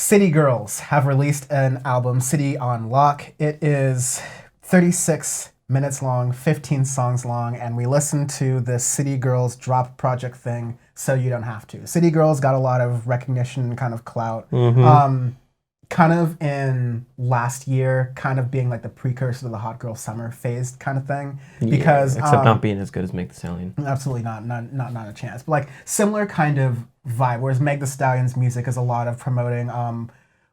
City Girls have released an album, City on Lock. It is 36 minutes long, 15 songs long, and we listened to this City Girls drop project thing so you don't have to. City Girls got a lot of recognition and kind of clout. Kind of in last year, kind of being like the precursor to the Hot Girl Summer phase kind of thing. Because except not being as good as Meg Thee Stallion. Absolutely not a chance. But like similar kind of vibe, whereas Meg Thee Stallion's music is a lot of promoting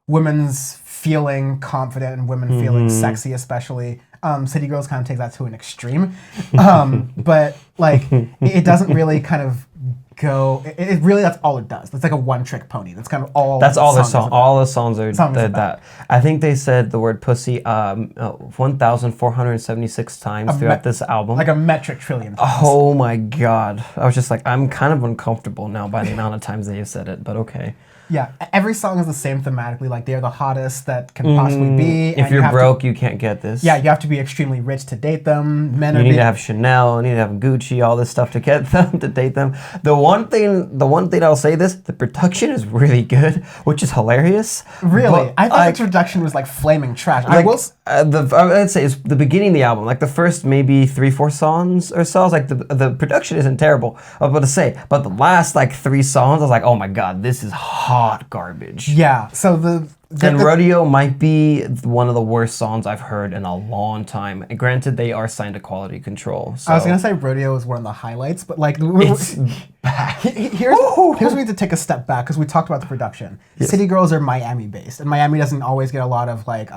women's feeling confident and women feeling sexy, especially. City Girls kind of take that to an extreme. But like it doesn't really kind of go. It really, that's all it does. It's like a one-trick pony. That's kind of all. That's all the song. All the songs are that. I think they said the word pussy 1,476 times throughout this album. Like a metric trillion times. Oh my god! I was just like, I'm kind of uncomfortable now by the amount of times they have said it. But okay. Yeah, every song is the same thematically. Like they're the hottest that can possibly be. If you're broke, you can't get this. Yeah, you have to be extremely rich to date them. Men you need to have Chanel, you need to have Gucci, all this stuff to get them to date them. The one thing I'll say the production is really good, which is hilarious. Really, I thought the production was like flaming trash. Like, I'd say it's the beginning of the album, like the first maybe 3-4 songs or so. I was like, the production isn't terrible. I was about to say, but the last like 3 songs, I was like, oh my god, this is hot garbage. Yeah. So the Rodeo might be one of the worst songs I've heard in a long time. And granted, they are signed to Quality Control. So. I was gonna say Rodeo is one of the highlights, but like it's bad. Here's we need to take a step back because we talked about the production. Yes. City Girls are Miami based, and Miami doesn't always get a lot of like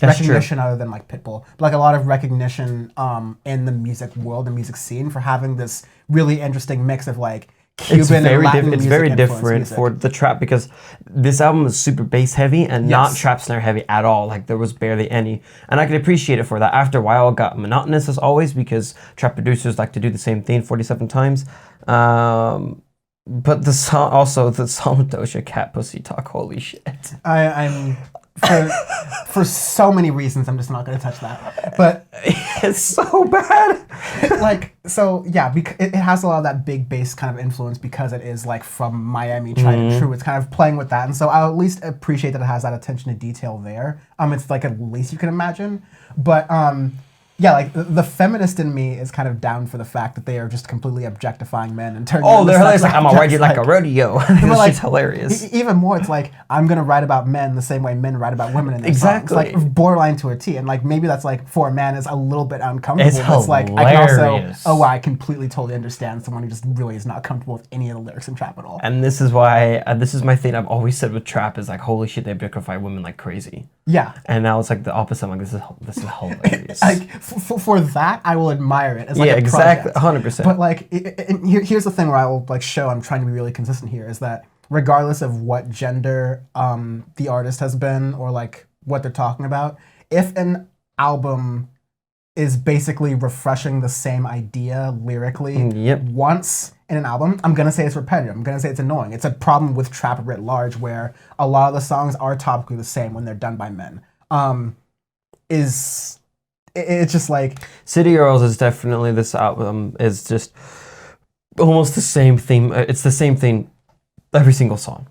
recognition other than like Pitbull, but like a lot of recognition in the music world, the music scene for having this really interesting mix of like Cuban and Latin music. It's very different for the trap because this album is super bass heavy and not trap snare heavy at all. Like there was barely any, and I could appreciate it for that. After a while, it got monotonous as always because trap producers like to do the same thing 47 times. But the song with Doja Cat, Pussy Talk, holy shit! I'm for so many reasons, I'm just not going to touch that. But it's so bad. Like, so yeah, because it has a lot of that big bass kind of influence because it is like from Miami, tried and true. It's kind of playing with that, and so I at least appreciate that it has that attention to detail there. It's like at least you can imagine, but yeah, like the feminist in me is kind of down for the fact that they are just completely objectifying men and turning. Oh, they're like I'm gonna ride you like a rodeo. It's like, hilarious. Even more, it's like I'm gonna write about men the same way men write about women in their songs. Like borderline to a T. And like maybe that's like for a man is a little bit uncomfortable. It's like I can also I completely totally understand someone who just really is not comfortable with any of the lyrics in trap at all. And this is why this is my thing I've always said with trap is like holy shit, they objectify women like crazy. Yeah. And now it's like the opposite. I'm like this is hilarious. Like for that, I will admire it as like a exactly, project. 100%. But like, here's the thing where I will like show I'm trying to be really consistent here is that regardless of what gender the artist has been or like what they're talking about, if an album is basically refreshing the same idea lyrically once in an album, I'm gonna say it's repetitive. I'm gonna say it's annoying. It's a problem with trap writ large where a lot of the songs are topically the same when they're done by men. It's just like City Girls is definitely this album is just almost the same theme. It's the same thing every single song.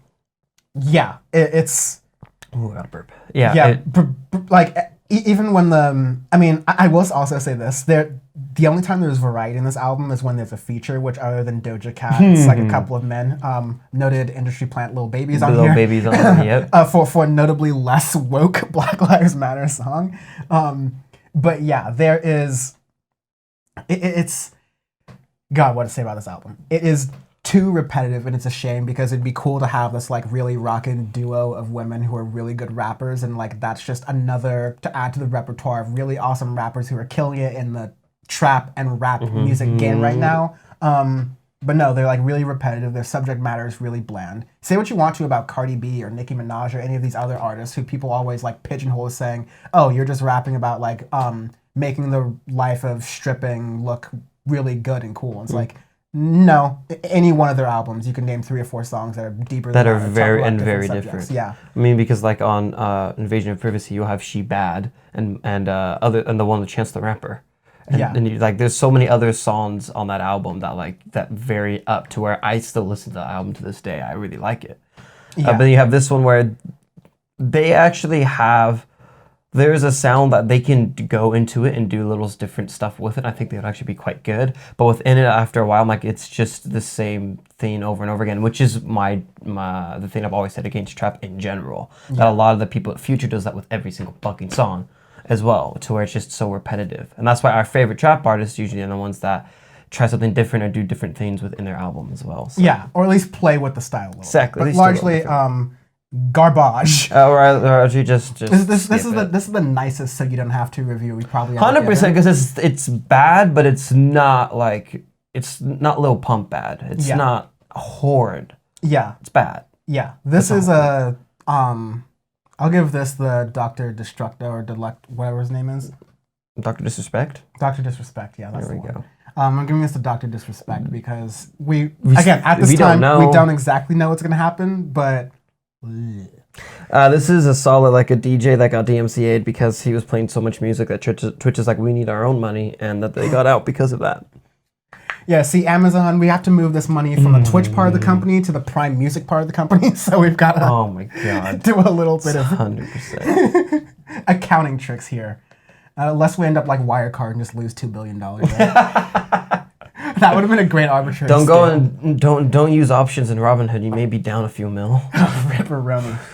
Yeah, it's. Oh, I got a burp. Yeah. Like even when I will also say this: the only time there's variety in this album is when there's a feature, which other than Doja Cat, it's like a couple of men, noted industry plant Lil Baby's on here. Lil Baby's on here. Yep. For notably less woke Black Lives Matter song. But yeah, there is. It's. God, what to say about this album? It is too repetitive, and it's a shame because it'd be cool to have this like really rockin' duo of women who are really good rappers, and like that's just another to add to the repertoire of really awesome rappers who are killing it in the trap and rap music game right now. But no, they're like really repetitive. Their subject matter is really bland. Say what you want to about Cardi B or Nicki Minaj or any of these other artists who people always like pigeonhole as saying, oh, you're just rapping about like making the life of stripping look really good and cool. And it's like, no, any one of their albums, you can name 3 or 4 songs that are deeper that than are very different. Yeah, I mean because like on Invasion of Privacy, you'll have She Bad and the one with Chance the Rapper. And you, like, there's so many other songs on that album that vary up to where I still listen to the album to this day. I really like it. Yeah. But then you have this one where they actually have. There's a sound that they can go into it and do little different stuff with it. I think they would actually be quite good. But within it, after a while, I'm like, it's just the same thing over and over again, which is the thing I've always said against trap in general. That a lot of the people at Future does that with every single fucking song as well, to where it's just so repetitive. And that's why our favorite trap artists usually are the ones that try something different or do different things within their album as well. So. Yeah, or at least play with the style a little Exactly. bit. But largely, garbage. Or actually just This is the nicest, so you don't have to review. We probably 100% because it's bad, but it's not like it's not Lil Pump bad. It's not horrid. Yeah, it's bad. Yeah, this is a I'll give this the Dr. Destructo or Delect, whatever his name is. Dr. Disrespect. Dr. Disrespect. Yeah, that's there the we one. go. I'm giving this to Dr. Disrespect because at this time we don't exactly know what's gonna happen, but. This is a solid, like a DJ that got DMCA'd because he was playing so much music that Twitch is like, we need our own money, and that they got out because of that. Yeah, see, Amazon, we have to move this money from the Twitch part of the company to the Prime Music part of the company, so we've got to oh my God. do a little bit of 100% accounting tricks here. Unless we end up like Wirecard and just lose $2 billion. That would have been a great arbitrary. Don't go and don't use options in Robinhood. You may be down a few mil. Ripperoni.